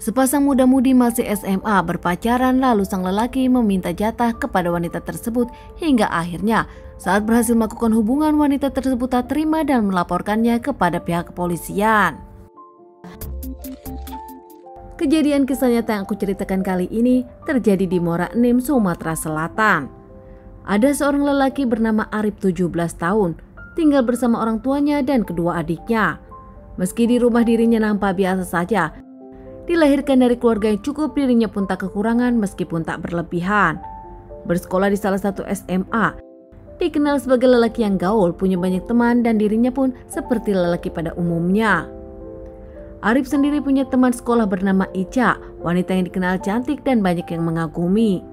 Sepasang muda-mudi masih SMA berpacaran, lalu sang lelaki meminta jatah kepada wanita tersebut hingga akhirnya saat berhasil melakukan hubungan, wanita tersebut tak terima dan melaporkannya kepada pihak kepolisian. Kejadian kisah nyata yang aku ceritakan kali ini terjadi di Muara Enim, Sumatera Selatan. Ada seorang lelaki bernama Arif 17 tahun, tinggal bersama orang tuanya dan kedua adiknya. Meski di rumah dirinya nampak biasa saja, dilahirkan dari keluarga yang cukup, dirinya pun tak kekurangan meskipun tak berlebihan. Bersekolah di salah satu SMA, dikenal sebagai lelaki yang gaul, punya banyak teman dan dirinya pun seperti lelaki pada umumnya. Arif sendiri punya teman sekolah bernama Ica, wanita yang dikenal cantik dan banyak yang mengagumi.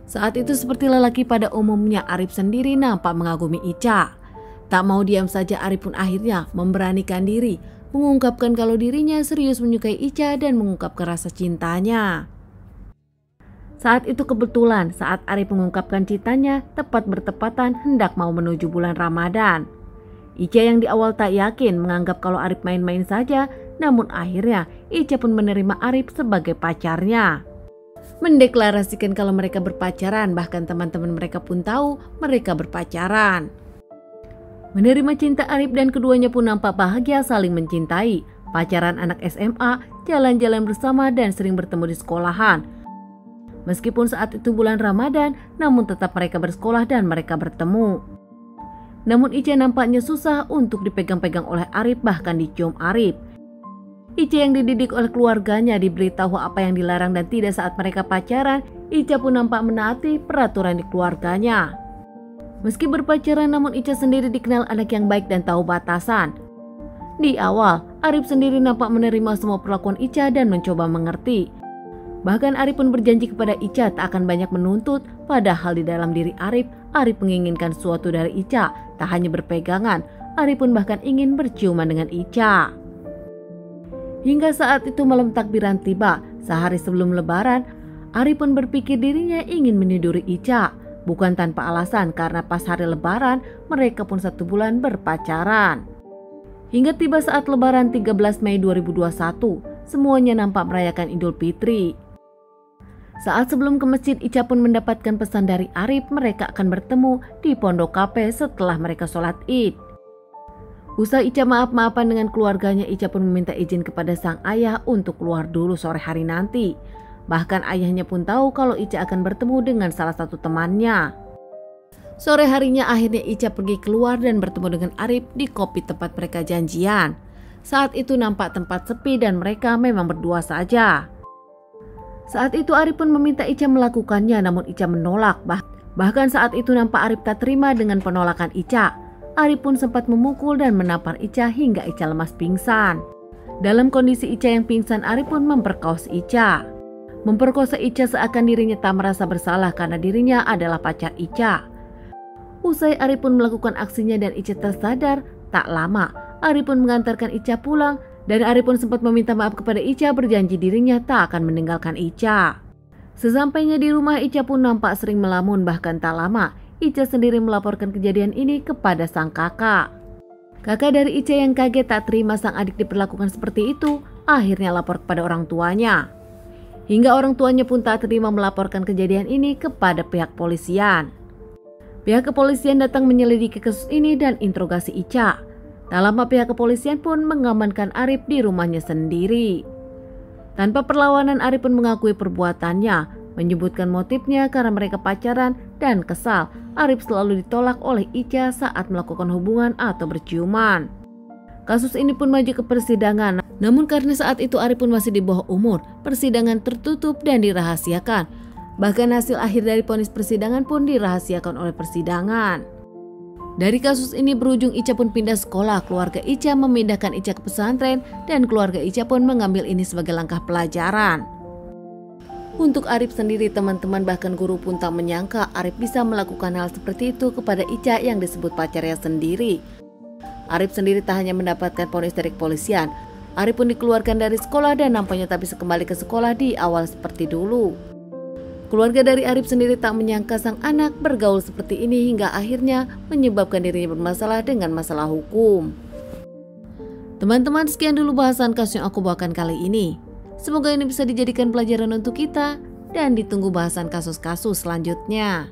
Saat itu seperti lelaki pada umumnya, Arif sendiri nampak mengagumi Ica. Tak mau diam saja, Arif pun akhirnya memberanikan diri, mengungkapkan kalau dirinya serius menyukai Ica dan mengungkapkan rasa cintanya. Saat itu kebetulan saat Arif mengungkapkan cintanya tepat bertepatan hendak mau menuju bulan Ramadan. Ica yang di awal tak yakin menganggap kalau Arif main-main saja, namun akhirnya Ica pun menerima Arif sebagai pacarnya. Mendeklarasikan kalau mereka berpacaran, bahkan teman-teman mereka pun tahu mereka berpacaran. Menerima cinta Arif dan keduanya pun nampak bahagia saling mencintai. Pacaran anak SMA, jalan-jalan bersama dan sering bertemu di sekolahan. Meskipun saat itu bulan Ramadan, namun tetap mereka bersekolah dan mereka bertemu. Namun Ica nampaknya susah untuk dipegang-pegang oleh Arif, bahkan dicium Arif. Ica yang dididik oleh keluarganya diberitahu apa yang dilarang dan tidak saat mereka pacaran. Ica pun nampak menaati peraturan di keluarganya. Meski berpacaran, namun Ica sendiri dikenal anak yang baik dan tahu batasan. Di awal, Arif sendiri nampak menerima semua perlakuan Ica dan mencoba mengerti. Bahkan Arif pun berjanji kepada Ica tak akan banyak menuntut, padahal di dalam diri Arif menginginkan sesuatu dari Ica. Tak hanya berpegangan, Arif pun bahkan ingin berciuman dengan Ica. Hingga saat itu malam takbiran tiba, sehari sebelum lebaran, Arif pun berpikir dirinya ingin meniduri Ica. Bukan tanpa alasan, karena pas hari lebaran mereka pun 1 bulan berpacaran. Hingga tiba saat lebaran 13 Mei 2021, semuanya nampak merayakan Idul Fitri. Saat sebelum ke masjid, Ica pun mendapatkan pesan dari Arif mereka akan bertemu di pondok kafe setelah mereka sholat Id. Usai Ica maaf-maafan dengan keluarganya, Ica pun meminta izin kepada sang ayah untuk keluar dulu sore hari nanti. Bahkan ayahnya pun tahu kalau Ica akan bertemu dengan salah satu temannya. Sore harinya akhirnya Ica pergi keluar dan bertemu dengan Arif di kopi tempat mereka janjian. Saat itu nampak tempat sepi dan mereka memang berdua saja. Saat itu Arif pun meminta Ica melakukannya, namun Ica menolak. Bahkan saat itu nampak Arif tak terima dengan penolakan Ica. Arif pun sempat memukul dan menampar Ica hingga Ica lemas pingsan. Dalam kondisi Ica yang pingsan, Arif pun memperkosa Ica. Memperkosa Ica seakan dirinya tak merasa bersalah karena dirinya adalah pacar Ica. Usai Arif pun melakukan aksinya dan Ica tersadar, tak lama Arif pun mengantarkan Ica pulang. Dan Arif pun sempat meminta maaf kepada Ica, berjanji dirinya tak akan meninggalkan Ica. Sesampainya di rumah, Ica pun nampak sering melamun, bahkan tak lama Ica sendiri melaporkan kejadian ini kepada sang kakak. Kakak dari Ica yang kaget tak terima sang adik diperlakukan seperti itu, akhirnya lapor kepada orang tuanya. Hingga orang tuanya pun tak terima melaporkan kejadian ini kepada pihak polisian. Pihak kepolisian datang menyelidiki kasus ini dan interogasi Ica. Tak lama pihak kepolisian pun mengamankan Arif di rumahnya sendiri. Tanpa perlawanan, Arif pun mengakui perbuatannya, menyebutkan motifnya karena mereka pacaran dan kesal Arif selalu ditolak oleh Ica saat melakukan hubungan atau berciuman. Kasus ini pun maju ke persidangan, namun karena saat itu Arif pun masih di bawah umur, persidangan tertutup dan dirahasiakan. Bahkan hasil akhir dari vonis persidangan pun dirahasiakan oleh persidangan. Dari kasus ini berujung Ica pun pindah sekolah, keluarga Ica memindahkan Ica ke pesantren dan keluarga Ica pun mengambil ini sebagai langkah pelajaran. Untuk Arif sendiri, teman-teman bahkan guru pun tak menyangka Arif bisa melakukan hal seperti itu kepada Ica yang disebut pacarnya sendiri. Arif sendiri tak hanya mendapatkan vonis dari kepolisian, Arif pun dikeluarkan dari sekolah dan nampaknya tak bisa kembali ke sekolah di awal seperti dulu. Keluarga dari Arif sendiri tak menyangka sang anak bergaul seperti ini hingga akhirnya menyebabkan dirinya bermasalah dengan masalah hukum. Teman-teman, sekian dulu bahasan kasus yang aku bawakan kali ini. Semoga ini bisa dijadikan pelajaran untuk kita dan ditunggu bahasan kasus-kasus selanjutnya.